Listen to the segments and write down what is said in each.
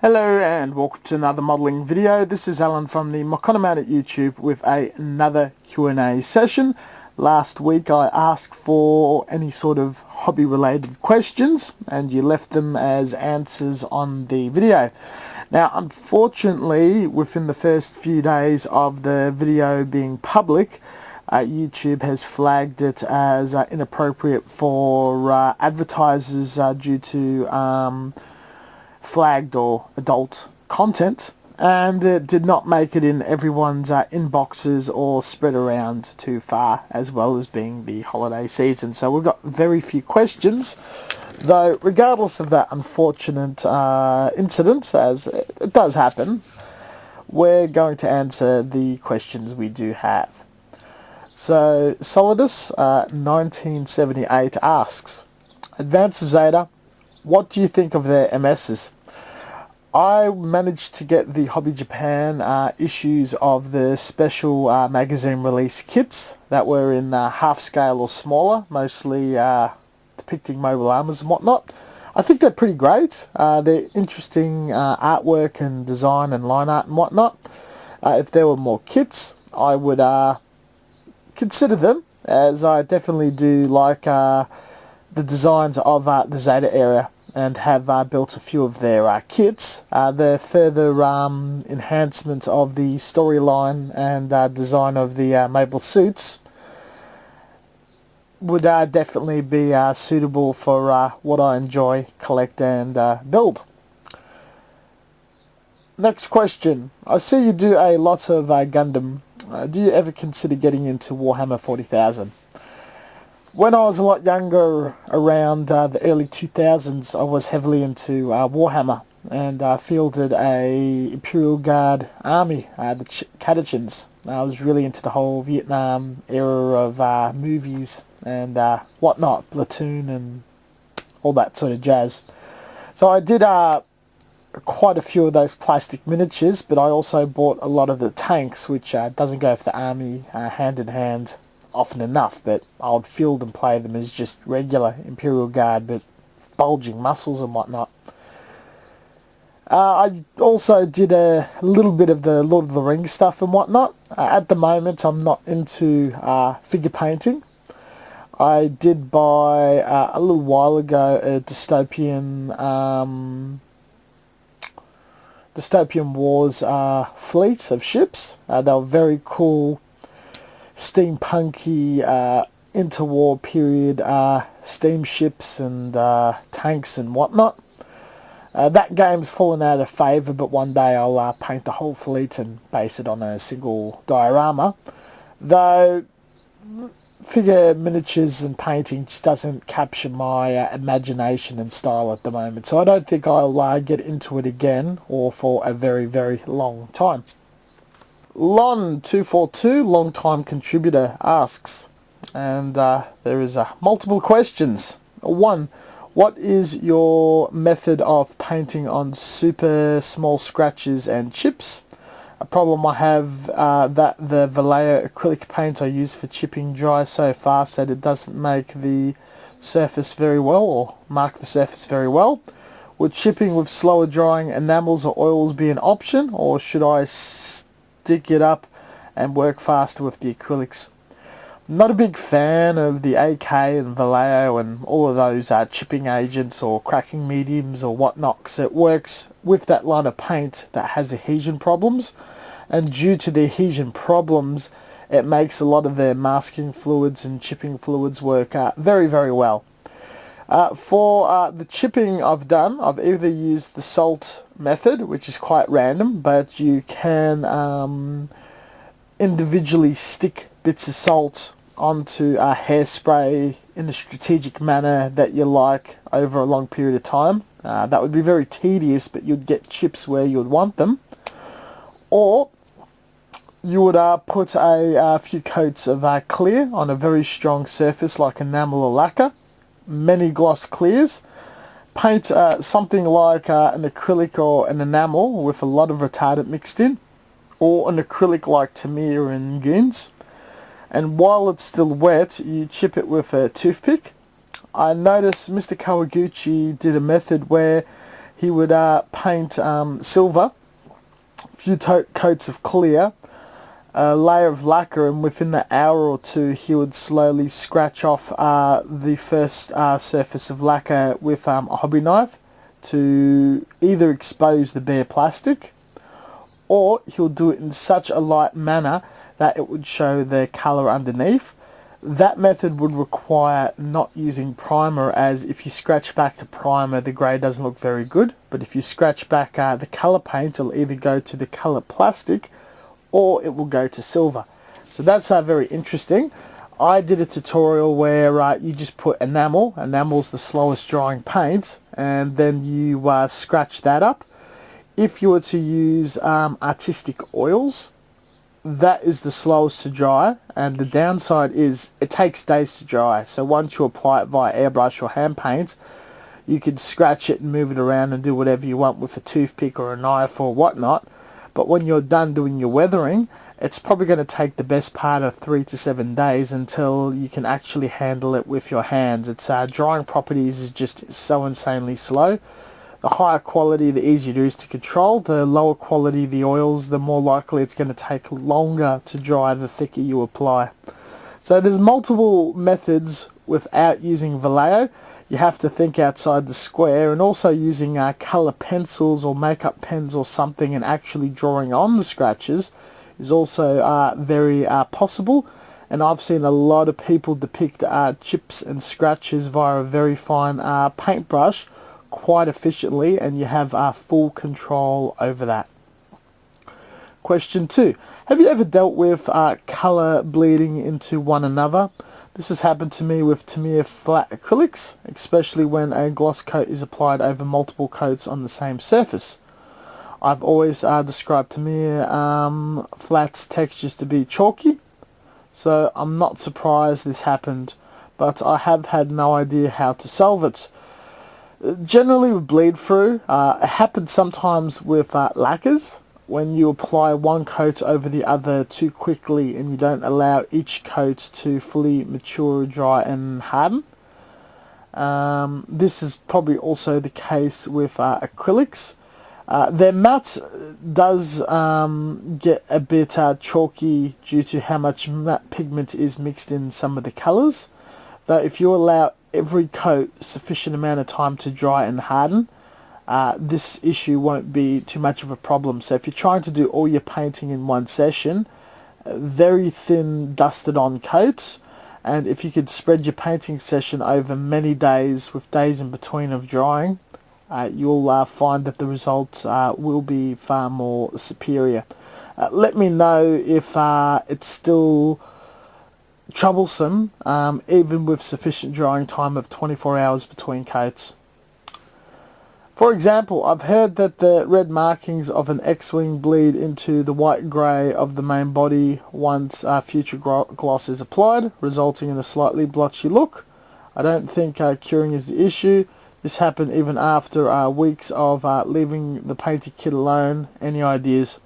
Hello and welcome to another modelling video. This is Alan from the Mokonoman at YouTube with another Q&A session. Last week I asked for any sort of hobby related questions and you left them as answers on the video. Now unfortunately within the first few days of the video being public, YouTube has flagged it as inappropriate for advertisers due to flagged or adult content, and it did not make it in everyone's inboxes or spread around too far, as well as being the holiday season. So we've got very few questions, though regardless of that unfortunate incident, as it does happen, we're going to answer the questions we do have. So Solidus 1978 asks, Advance of Zeta, what do you think of their MSs? I managed to get the Hobby Japan issues of the special magazine release kits that were in half scale or smaller, mostly depicting mobile armors and whatnot. I think they're pretty great. They're interesting artwork and design and line art and whatnot. If there were more kits, I would consider them, as I definitely do like the designs of the Zeta area, and have built a few of their kits. The further enhancement of the storyline and design of the mobile suits would definitely be suitable for what I enjoy, collect and build. Next question. I see you do a lot of Gundam. Do you ever consider getting into Warhammer 40,000? When I was a lot younger, around the early 2000s, I was heavily into Warhammer, and fielded a Imperial Guard army, the Catechins. I was really into the whole Vietnam era of movies and whatnot, Platoon and all that sort of jazz. So I did quite a few of those plastic miniatures, but I also bought a lot of the tanks, which doesn't go for the army hand in hand often enough, but I would field and play them as just regular Imperial Guard, but bulging muscles and whatnot. I also did a little bit of the Lord of the Rings stuff and whatnot. At the moment I'm not into figure painting. I did buy a little while ago a Dystopian Wars fleet of ships. They were very cool, steampunky interwar period steamships and tanks and whatnot. That game's fallen out of favour, but one day I'll paint the whole fleet and base it on a single diorama. Though figure miniatures and painting just doesn't capture my imagination and style at the moment, so I don't think I'll get into it again, or for a very, very long time. Lon242, long-time contributor, asks, and there is multiple questions. 1. What is your method of painting on super small scratches and chips? A problem I have that the Vallejo acrylic paint I use for chipping dries so fast that it doesn't make the surface very well, or mark the surface very well. Would chipping with slower drying enamels or oils be an option, or should I stick it up and work faster with the acrylics? I'm not a big fan of the AK and Vallejo and all of those chipping agents or cracking mediums or whatnot, because it works with that line of paint that has adhesion problems, and due to the adhesion problems it makes a lot of their masking fluids and chipping fluids work very, very well. For the chipping I've either used the salt method, which is quite random, but you can individually stick bits of salt onto hairspray in a strategic manner that you like over a long period of time. That would be very tedious, but you'd get chips where you would want them. Or you would put a few coats of clear on a very strong surface like enamel or lacquer, many gloss clears, paint something like an acrylic or an enamel with a lot of retardant mixed in, or an acrylic like Tamiya and Goons, and while it's still wet you chip it with a toothpick. I noticed Mr. Kawaguchi did a method where he would paint silver, a few coats of clear, a layer of lacquer, and within the hour or two he would slowly scratch off the first surface of lacquer with a hobby knife to either expose the bare plastic, or he'll do it in such a light manner that it would show the colour underneath. That method would require not using primer, as if you scratch back to primer the grey doesn't look very good, but if you scratch back the colour paint, it'll either go to the colour plastic or it will go to silver. So that's very interesting. I did a tutorial where you just put enamel. Enamel's the slowest drying paint, and then you scratch that up. If you were to use artistic oils, that is the slowest to dry, and the downside is it takes days to dry. So once you apply it via airbrush or hand paint, you could scratch it and move it around and do whatever you want with a toothpick or a knife or whatnot. But when you're done doing your weathering, it's probably going to take the best part of 3 to 7 days until you can actually handle it with your hands. Its drying properties is just so insanely slow. The higher quality, the easier it is to control. The lower quality the oils, the more likely it's going to take longer to dry the thicker you apply. So there's multiple methods without using Vallejo. You have to think outside the square, and also using colour pencils or makeup pens or something and actually drawing on the scratches is also very possible. And I've seen a lot of people depict chips and scratches via a very fine paintbrush quite efficiently, and you have full control over that. Question 2. Have you ever dealt with colour bleeding into one another? This has happened to me with Tamiya flat acrylics, especially when a gloss coat is applied over multiple coats on the same surface. I've always described Tamiya flats textures to be chalky, so I'm not surprised this happened, but I have had no idea how to solve it. Generally with bleed through, it happens sometimes with lacquers. When you apply one coat over the other too quickly and you don't allow each coat to fully mature, dry and harden. This is probably also the case with acrylics. Their matte does get a bit chalky due to how much matte pigment is mixed in some of the colours. Though if you allow every coat sufficient amount of time to dry and harden, this issue won't be too much of a problem. So if you're trying to do all your painting in one session, very thin dusted on coats, and if you could spread your painting session over many days with days in between of drying, you'll find that the results will be far more superior. Let me know if it's still troublesome, even with sufficient drying time of 24 hours between coats. For example, I've heard that the red markings of an X-Wing bleed into the white grey of the main body once future gloss is applied, resulting in a slightly blotchy look. I don't think curing is the issue. This happened even after weeks of leaving the painted kit alone. Any ideas?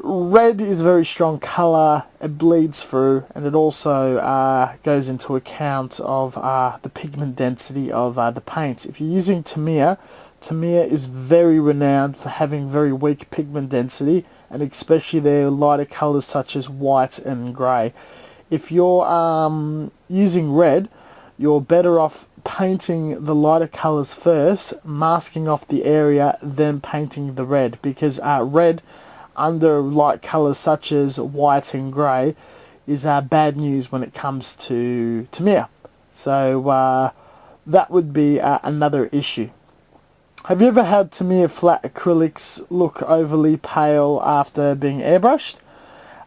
Red is a very strong colour, it bleeds through, and it also goes into account of the pigment density of the paint. If you're using Tamiya, Tamiya is very renowned for having very weak pigment density, and especially their lighter colours such as white and grey. If you're using red, you're better off painting the lighter colours first, masking off the area, then painting the red, because red under light colours such as white and grey is bad news when it comes to Tamiya. So that would be another issue. Have you ever had Tamiya flat acrylics look overly pale after being airbrushed?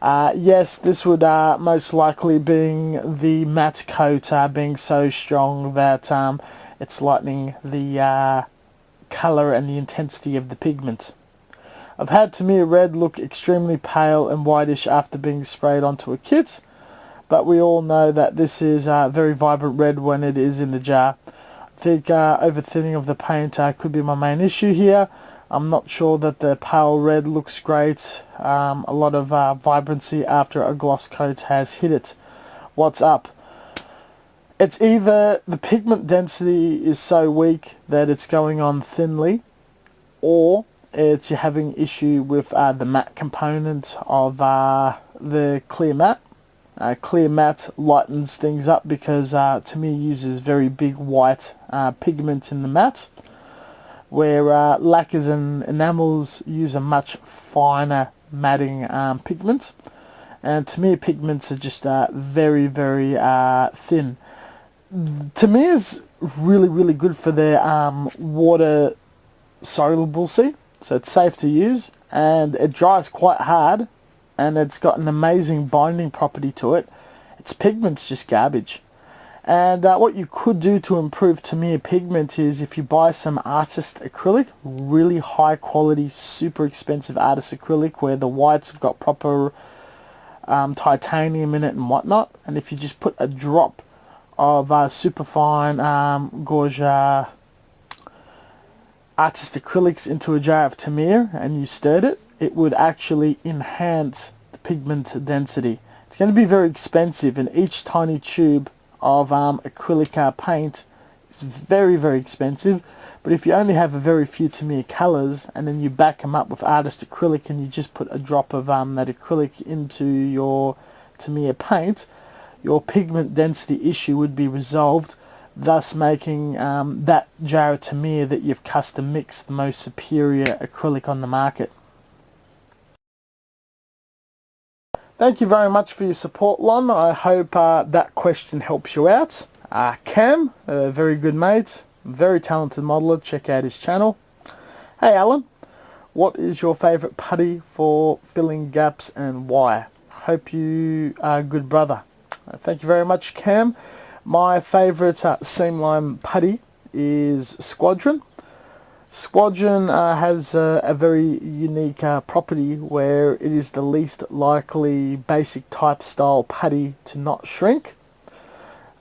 Yes, this would most likely be the matte coat being so strong that it's lightening the colour and the intensity of the pigment. I've had Tamiya red look extremely pale and whitish after being sprayed onto a kit, but we all know that this is very vibrant red when it is in the jar. I think over-thinning of the paint could be my main issue here. I'm not sure that the pale red looks great. A lot of vibrancy after a gloss coat has hit it. What's up? It's either the pigment density is so weak that it's going on thinly, or it's you're having issue with the matte component of the clear matte. Clear matte lightens things up because to me uses very big white pigment in the matte, where lacquers and enamels use a much finer matting pigment. And to me, pigments are just very, very thin. To me, it's really, really good for their water solubility, so it's safe to use, and it dries quite hard, and it's got an amazing binding property to it. Its pigment's just garbage. And what you could do to improve Tamiya pigment is if you buy some artist acrylic, really high quality, super expensive artist acrylic where the whites have got proper titanium in it and whatnot, and if you just put a drop of superfine gauge artist acrylics into a jar of Tamiya and you stirred it, it would actually enhance the pigment density. It's going to be very expensive, and each tiny tube of acrylic paint is very, very expensive. But if you only have a very few Tamiya colours and then you back them up with artist acrylic and you just put a drop of that acrylic into your Tamiya paint, your pigment density issue would be resolved, thus making that jar of Tamiya that you've custom mixed the most superior acrylic on the market. Thank you very much for your support, Lon. I hope that question helps you out. Cam, a very good mate, very talented modeler. Check out his channel. Hey Alan, what is your favourite putty for filling gaps and why? Hope you are a good brother. Thank you very much, Cam. My favourite seamline putty is Squadron. Squadron has a very unique property where it is the least likely basic type style putty to not shrink.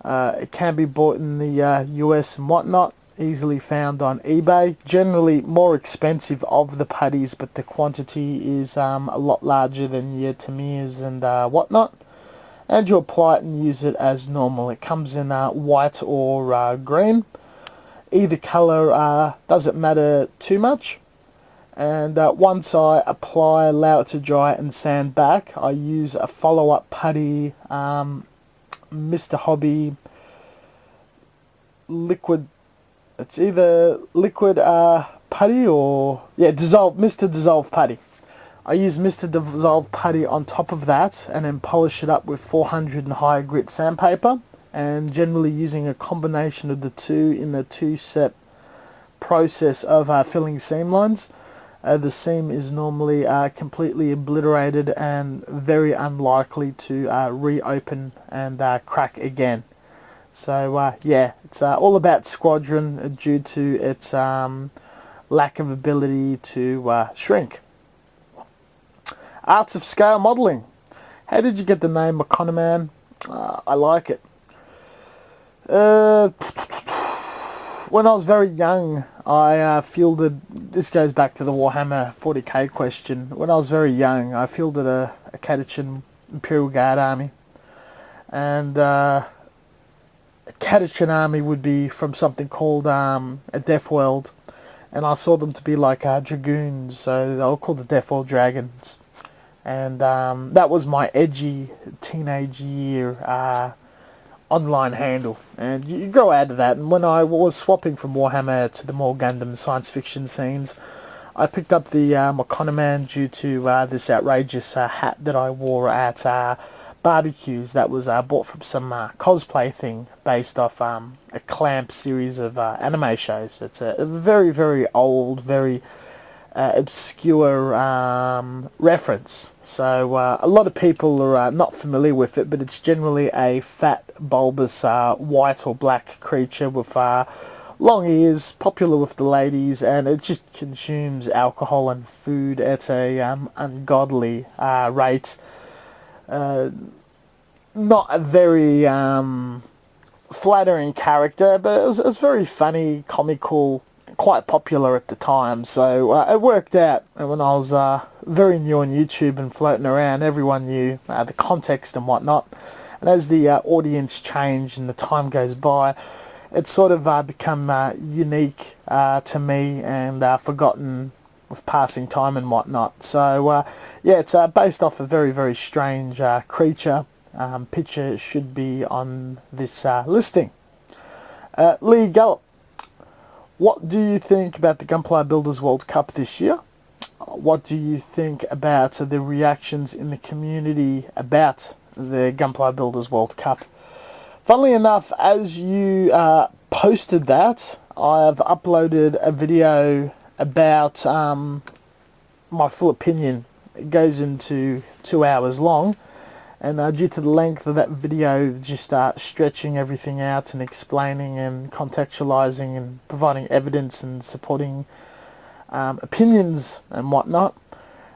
It can be bought in the US and whatnot, easily found on eBay. Generally more expensive of the putties, but the quantity is a lot larger than your Tamiyas and whatnot. And you apply it and use it as normal. It comes in white or green. Either colour doesn't matter too much. And once I apply, allow it to dry and sand back, I use a follow-up putty, Mr. Hobby liquid. It's either liquid putty or Mr. Dissolve putty. I use Mr. Dissolve putty on top of that and then polish it up with 400 and higher grit sandpaper, and generally using a combination of the two in the two-step process of filling seam lines. The seam is normally completely obliterated and very unlikely to reopen and crack again. So yeah, it's all about Squadron due to its lack of ability to shrink. Arts of Scale Modelling. How did you get the name Mokonoman? I like it. When I was very young, I fielded, this goes back to the Warhammer 40k question, when I was very young I fielded a Catachan Imperial Guard army, and a Catachan army would be from something called a Death World, and I saw them to be like dragoons, so they were called the Death World Dragons, and that was my edgy teenage year online handle, and you grow out of that. And when I was swapping from Warhammer to the more Gundam science fiction scenes, I picked up the Mokonoman due to this outrageous hat that I wore at barbecues that was bought from some cosplay thing based off a Clamp series of anime shows. It's a very, very old, very obscure reference, so a lot of people are not familiar with it, but it's generally a fat, bulbous, white or black creature with long ears, popular with the ladies, and it just consumes alcohol and food at a ungodly rate. Not a very flattering character, but it was very funny, comical, quite popular at the time, so it worked out. And when I was very new on YouTube and floating around, everyone knew the context and whatnot. And as the audience changed and the time goes by, it's sort of become unique to me and forgotten with passing time and whatnot. So yeah, it's based off a very, very strange creature. Picture should be on this listing. Lee Gallop, what do you think about the Gunpla Builders World Cup this year? What do you think about the reactions in the community about the Gunpla Builders World Cup? Funnily enough, as you posted that, I have uploaded a video about my full opinion. It goes into 2 hours long, and due to the length of that video, just stretching everything out and explaining and contextualizing and providing evidence and supporting opinions and whatnot,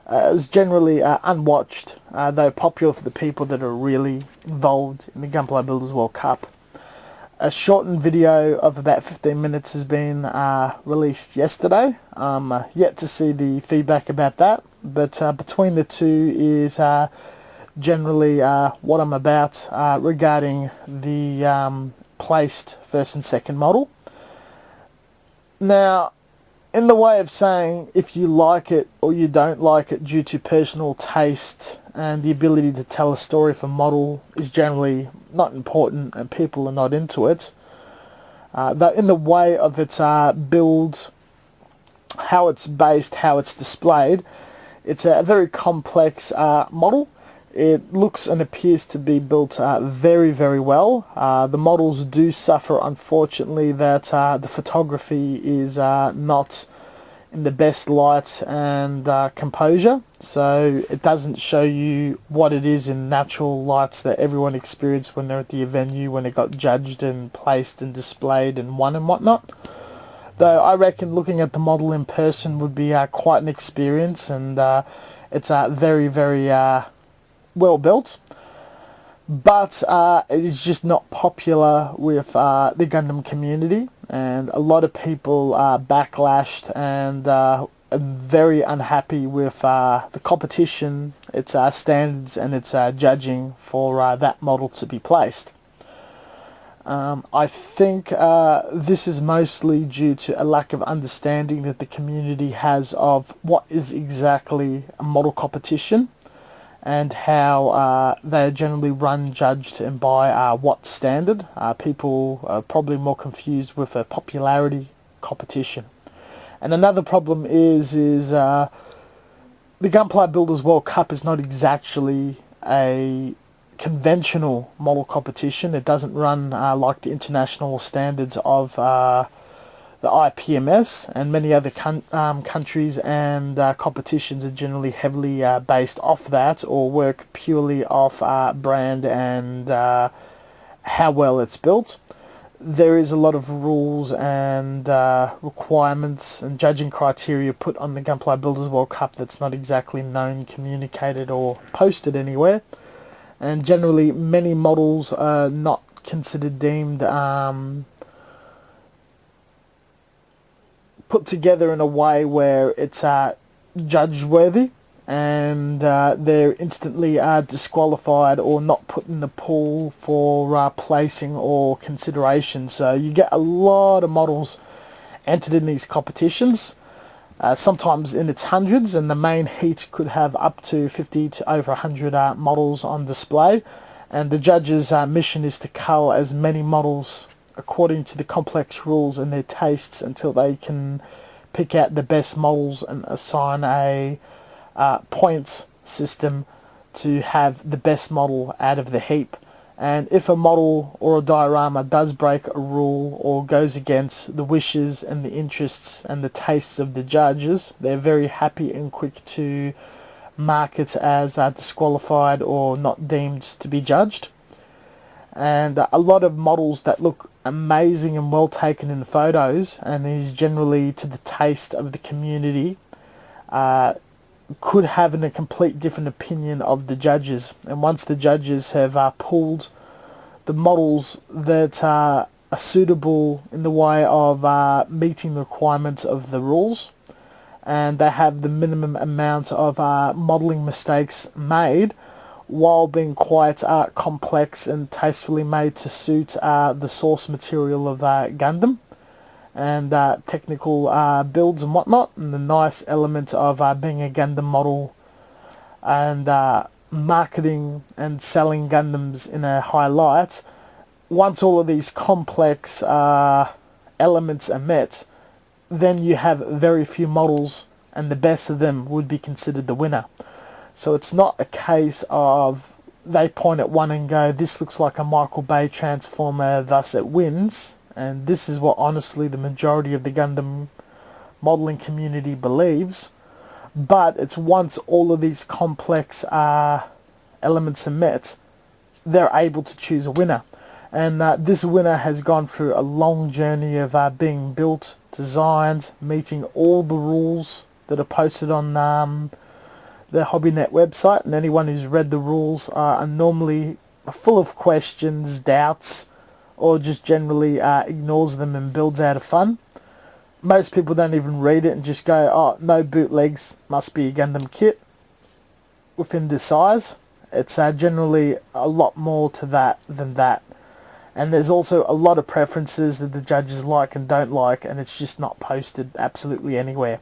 is generally unwatched, though popular for the people that are really involved in the Gunpla Builders World Cup. A shortened video of about 15 minutes has been released yesterday. Yet to see the feedback about that, but between the two is generally what I'm about regarding the placed first and second model. Now, in the way of saying if you like it or you don't like it due to personal taste and the ability to tell a story for model is generally not important and people are not into it. Though in the way of its build, how it's based, how it's displayed, it's a very complex model. It looks and appears to be built very, very well. The models do suffer, unfortunately, that the photography is not in the best light and composure, so it doesn't show you what it is in natural lights that everyone experienced when they're at the venue, when it got judged and placed and displayed and won and whatnot. Though I reckon looking at the model in person would be quite an experience, and it's very, very well built, but it is just not popular with the Gundam community, and a lot of people are backlashed and are very unhappy with the competition, its standards and its judging for that model to be placed. I think this is mostly due to a lack of understanding that the community has of what is exactly a model competition and how they are generally run, judged, and by what standard. People are probably more confused with a popularity competition. And another problem is the Gunpla Builders World Cup is not exactly a conventional model competition. It doesn't run like the international standards of the IPMS, and many other countries and competitions are generally heavily based off that or work purely off brand and how well it's built. There is a lot of rules and requirements and judging criteria put on the Gunpla Builders World Cup that's not exactly known, communicated or posted anywhere, and generally many models are not considered deemed put together in a way where it's judge worthy, and they're instantly disqualified or not put in the pool for placing or consideration. So you get a lot of models entered in these competitions, sometimes in its hundreds, and the main heat could have up to 50 to over 100 models on display, and the judges' mission is to cull as many models according to the complex rules and their tastes until they can pick out the best models and assign a points system to have the best model out of the heap. And if a model or a diorama does break a rule or goes against the wishes and the interests and the tastes of the judges, they're very happy and quick to mark it as disqualified or not deemed to be judged. And a lot of models that look amazing and well taken in the photos and is generally to the taste of the community could have a complete different opinion of the judges. And once the judges have pulled the models that are suitable in the way of meeting the requirements of the rules, and they have the minimum amount of modelling mistakes made, while being quite complex and tastefully made to suit the source material of Gundam and technical builds and whatnot, and the nice element of being a Gundam model and marketing and selling Gundams in a high light. Once all of these complex elements are met, then you have very few models, and the best of them would be considered the winner. So it's not a case of they point at one and go, this looks like a Michael Bay Transformer, thus it wins. And this is what honestly the majority of the Gundam modelling community believes. But it's once all of these complex elements are met, they're able to choose a winner. And this winner has gone through a long journey of being built, designed, meeting all the rules that are posted on the HobbyNet website, and anyone who's read the rules are normally full of questions, doubts, or just generally ignores them and builds out of fun. Most people don't even read it and just go, oh, no bootlegs, must be a Gundam kit within this size. It's generally a lot more to that than that. And there's also a lot of preferences that the judges like and don't like, and it's just not posted absolutely anywhere.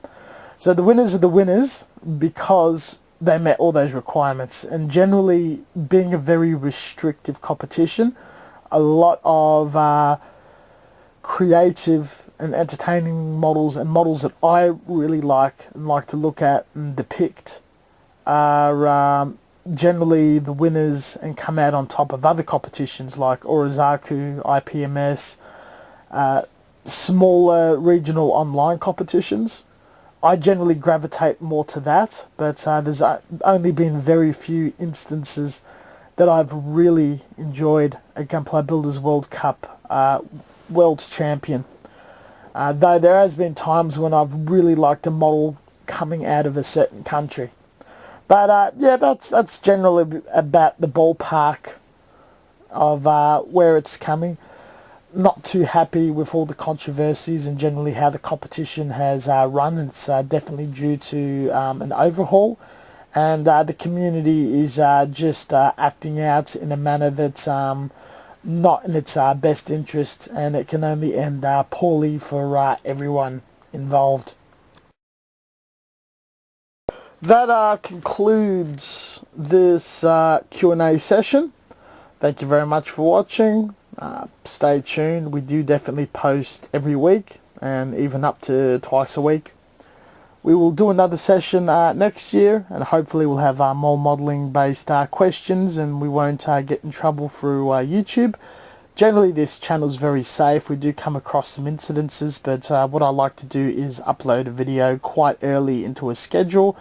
So the winners are the winners because they met all those requirements. And generally, being a very restrictive competition, a lot of creative and entertaining models, and models that I really like and like to look at and depict, are generally the winners and come out on top of other competitions like Orozaku, IPMS, smaller regional online competitions. I generally gravitate more to that, but there's only been very few instances that I've really enjoyed a Gunpla Builders World Cup World's Champion. Though there has been times when I've really liked a model coming out of a certain country. But yeah, that's generally about the ballpark of where it's coming. Not too happy with all the controversies and generally how the competition has run. It's definitely due to an overhaul, and the community is just acting out in a manner that's not in its best interest, and it can only end poorly for everyone involved. That concludes this Q&A session. Thank you very much for watching. Stay tuned. We do definitely post every week and even up to twice a week. We will do another session next year, and hopefully we'll have more modelling based questions, and we won't get in trouble through YouTube. Generally this channel is very safe. We do come across some incidences, but what I like to do is upload a video quite early into a schedule,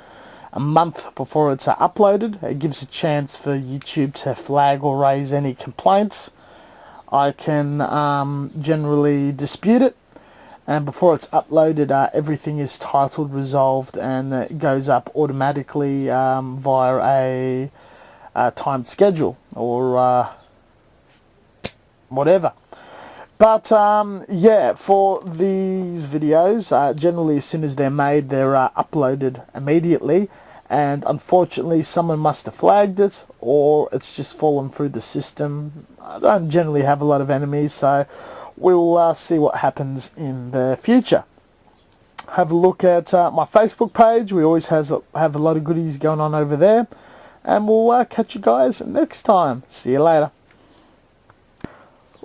a month before it's uploaded. It gives a chance for YouTube to flag or raise any complaints. I can generally dispute it, and before it's uploaded everything is titled, resolved, and it goes up automatically via a timed schedule or whatever. But yeah, for these videos, generally as soon as they're made, they're uploaded immediately. And unfortunately someone must have flagged it, or it's just fallen through the system. I don't generally have a lot of enemies, so we'll see what happens in the future. Have a look at my Facebook page. We always have a lot of goodies going on over there, and we'll catch you guys next time. See you later.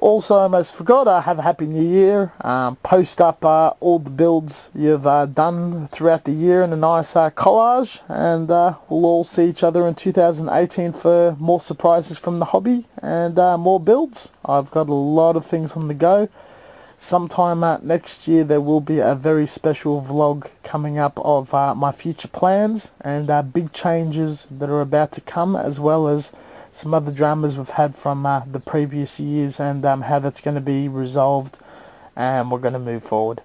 Also, I almost forgot, have a happy new year. Post up all the builds you've done throughout the year in a nice collage, and we'll all see each other in 2018 for more surprises from the hobby and more builds. I've got a lot of things on the go. Sometime next year there will be a very special vlog coming up of my future plans and big changes that are about to come, as well as some other dramas we've had from the previous years, and how that's going to be resolved, and we're going to move forward.